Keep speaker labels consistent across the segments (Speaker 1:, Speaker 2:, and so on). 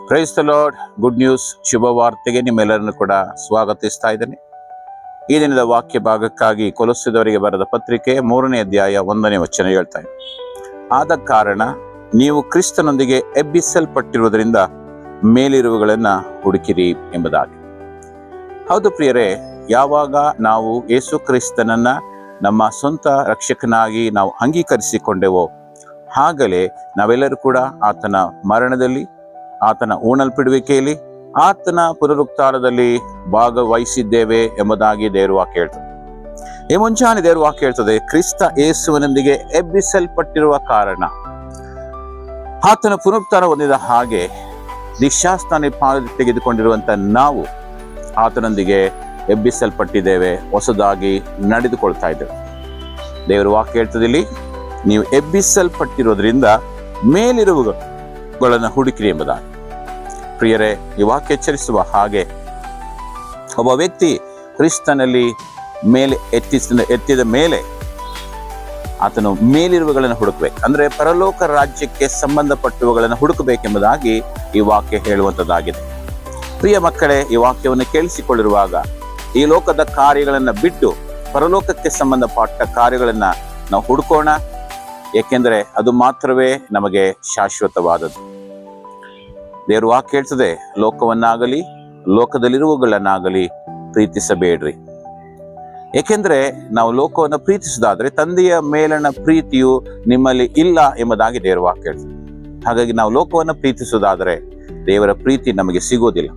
Speaker 1: Price the lord. Good news, ಶುಭ ವಾರ್ತೆಗೆ ನಿಮ್ಮೆಲ್ಲರನ್ನು ಕೂಡ ಸ್ವಾಗತಿಸ್ತಾ ಇದ್ದೇನೆ. ಈ ದಿನದ ವಾಕ್ಯ ಭಾಗಕ್ಕಾಗಿ ಕೊಲೊಸ್ಸದವರಿಗೆ ಬರೆದ ಪತ್ರಿಕೆ 3ನೇ ಅಧ್ಯಾಯ 1ನೇ ವಚನ ಹೇಳ್ತಾ ಇದೆ, ಆದ ಕಾರಣ ನೀವು ಕ್ರಿಸ್ತನೊಂದಿಗೆ ಎಬ್ಬಿಸಲ್ಪಟ್ಟಿರುವುದರಿಂದ ಮೇಲಿರುವುಗಳನ್ನು ಹುಡುಕಿರಿ ಎಂಬುದಾಗಿ. ಹೌದು ಪ್ರಿಯರೇ, ಯಾವಾಗ ನಾವು ಯೇಸು ಕ್ರಿಸ್ತನನ್ನ ನಮ್ಮ ಸ್ವಂತ ರಕ್ಷಕನಾಗಿ ನಾವು ಅಂಗೀಕರಿಸಿಕೊಂಡೆವೋ ಆಗಲೇ ನಾವೆಲ್ಲರೂ ಕೂಡ ಆತನ ಮರಣದಲ್ಲಿ, ಆತನ ಉಣಲ್ಪಡುವಿಕೆಯಲ್ಲಿ, ಆತನ ಪುನರುತ್ಥಾನದಲ್ಲಿ ಭಾಗವಹಿಸಿದ್ದೇವೆ ಎಂಬುದಾಗಿ ದೇವರ ವಾಕ್ಯ ಹೇಳ್ತದೆ. ಈ ಮುಂಚಾನೆ ದೇವರ ವಾಕ್ಯ ಹೇಳ್ತದೆ, ಕ್ರಿಸ್ತ ಯೇಸುವಿನೊಂದಿಗೆ ಎಬ್ಬಿಸಲ್ಪಟ್ಟಿರುವ ಕಾರಣ ಆತನ ಪುನರುತ್ಥಾನ ಹೊಂದಿದ ಹಾಗೆ ದೀಕ್ಷಾಸ್ನಾನ ತೆಗೆದುಕೊಂಡಿರುವಂತ ನಾವು ಆತನೊಂದಿಗೆ ಎಬ್ಬಿಸಲ್ಪಟ್ಟಿದ್ದೇವೆ, ಹೊಸದಾಗಿ ನಡೆದುಕೊಳ್ತಾ ಇದ್ದೇವೆ. ದೇವರ ವಾಕ್ಯ ಹೇಳ್ತದೆ ಇಲ್ಲಿ, ನೀವು ಎಬ್ಬಿಸಲ್ಪಟ್ಟಿರೋದ್ರಿಂದ ಮೇಲಿರುವುಗಳನ್ನು ಹುಡುಕಿರಿ ಎಂಬುದಾಗಿ. ಪ್ರಿಯರೇ, ಈ ವಾಕ್ಯ ಎಚ್ಚರಿಸುವ ಹಾಗೆ ಒಬ್ಬ ವ್ಯಕ್ತಿ ಕ್ರಿಸ್ತನಲ್ಲಿ ಮೇಲೆ ಎತ್ತಿದ ಮೇಲೆ ಆತನು ಮೇಲಿರುವುಗಳನ್ನು ಹುಡುಕಬೇಕು, ಅಂದ್ರೆ ಪರಲೋಕ ರಾಜ್ಯಕ್ಕೆ ಸಂಬಂಧಪಟ್ಟವುಗಳನ್ನು ಹುಡುಕಬೇಕೆಂಬುದಾಗಿ ಈ ವಾಕ್ಯ ಹೇಳುವಂಥದ್ದಾಗಿದೆ. ಪ್ರಿಯ ಮಕ್ಕಳೇ, ಈ ವಾಕ್ಯವನ್ನು ಕೇಳಿಸಿಕೊಳ್ಳಿರುವಾಗ ಈ ಲೋಕದ ಕಾರ್ಯಗಳನ್ನು ಬಿಟ್ಟು ಪರಲೋಕಕ್ಕೆ ಸಂಬಂಧಪಟ್ಟ ಕಾರ್ಯಗಳನ್ನ ನಾವು ಹುಡುಕೋಣ. ಏಕೆಂದರೆ ಅದು ಮಾತ್ರವೇ ನಮಗೆ ಶಾಶ್ವತವಾದದ್ದು. ದೇವರು ವಾಕ್ಯ ಹೇಳ್ತದೆ, ಲೋಕವನ್ನಾಗಲಿ ಲೋಕದಲ್ಲಿರುವವುಗಳನ್ನಾಗಲಿ ಪ್ರೀತಿಸಬೇಡ್ರಿ. ಏಕೆಂದ್ರೆ ನಾವು ಲೋಕವನ್ನು ಪ್ರೀತಿಸುವುದಾದ್ರೆ ತಂದೆಯ ಮೇಲನ ಪ್ರೀತಿಯು ನಿಮ್ಮಲ್ಲಿ ಇಲ್ಲ ಎಂಬುದಾಗಿ ದೇವರ ವಾಕ್ಯ ಹೇಳ್ತದೆ. ಹಾಗಾಗಿ ನಾವು ಲೋಕವನ್ನು ಪ್ರೀತಿಸುವುದಾದರೆ ದೇವರ ಪ್ರೀತಿ ನಮಗೆ ಸಿಗೋದಿಲ್ಲ.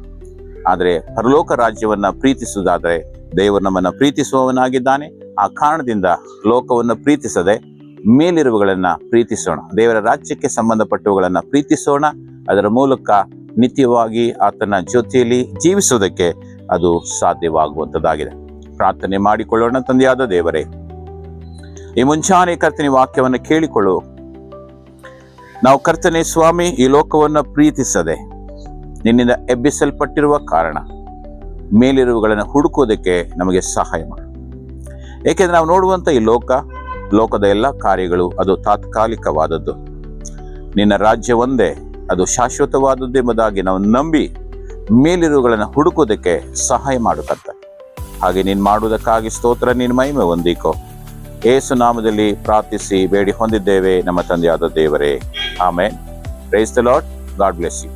Speaker 1: ಆದರೆ ಪರಲೋಕ ರಾಜ್ಯವನ್ನ ಪ್ರೀತಿಸುವುದಾದರೆ ದೇವರು ನಮ್ಮನ್ನು ಪ್ರೀತಿಸುವವನಾಗಿದ್ದಾನೆ. ಆ ಕಾರಣದಿಂದ ಲೋಕವನ್ನು ಪ್ರೀತಿಸದೆ ಮೇಲಿರುವುಗಳನ್ನ ಪ್ರೀತಿಸೋಣ, ದೇವರ ರಾಜ್ಯಕ್ಕೆ ಸಂಬಂಧಪಟ್ಟವುಗಳನ್ನ ಪ್ರೀತಿಸೋಣ. ಅದರ ಮೂಲಕ ನಿತ್ಯವಾಗಿ ಆತನ ಜೊತೆಯಲ್ಲಿ ಜೀವಿಸುವುದಕ್ಕೆ ಅದು ಸಾಧ್ಯವಾಗುವಂಥದ್ದಾಗಿದೆ. ಪ್ರಾರ್ಥನೆ ಮಾಡಿಕೊಳ್ಳೋಣ. ತಂದೆಯಾದ ದೇವರೇ, ಈ ಮುಂಚಾನೆ ಕರ್ತನೆ ವಾಕ್ಯವನ್ನು ಕೇಳಿಕೊಳ್ಳು. ನಾವು ಕರ್ತನೆ ಸ್ವಾಮಿ, ಈ ಲೋಕವನ್ನು ಪ್ರೀತಿಸದೆ ನಿನ್ನಿಂದ ಎಬ್ಬಿಸಲ್ಪಟ್ಟಿರುವ ಕಾರಣ ಮೇಲಿರುವುಗಳನ್ನು ಹುಡುಕುವುದಕ್ಕೆ ನಮಗೆ ಸಹಾಯ ಮಾಡು. ಏಕೆಂದ್ರೆ ನಾವು ನೋಡುವಂಥ ಈ ಲೋಕದ ಎಲ್ಲ ಕಾರ್ಯಗಳು ಅದು ತಾತ್ಕಾಲಿಕವಾದದ್ದು. ನಿನ್ನ ರಾಜ್ಯ ಒಂದೇ, ಅದು ಶಾಶ್ವತವಾದದ್ದು ಎಂಬುದಾಗಿ ನಾವು ನಂಬಿ ಮೇಲಿರುವುಗಳನ್ನು ಹುಡುಕುವುದಕ್ಕೆ ಸಹಾಯ ಮಾಡುತ್ತ. ಹಾಗೆ ನೀನು ಮಾಡುವುದಕ್ಕಾಗಿ ಸ್ತೋತ್ರ, ನಿನ್ನ ಮಹಿಮೆ ಹೊಂದಿಕೋ. ಯೇಸು ನಾಮದಲ್ಲಿ ಪ್ರಾರ್ಥಿಸಿ ಬೇಡಿ ಹೊಂದಿದ್ದೇವೆ ನಮ್ಮ ತಂದೆಯಾದ ದೇವರೇ, amen. Praise the Lord. God bless you.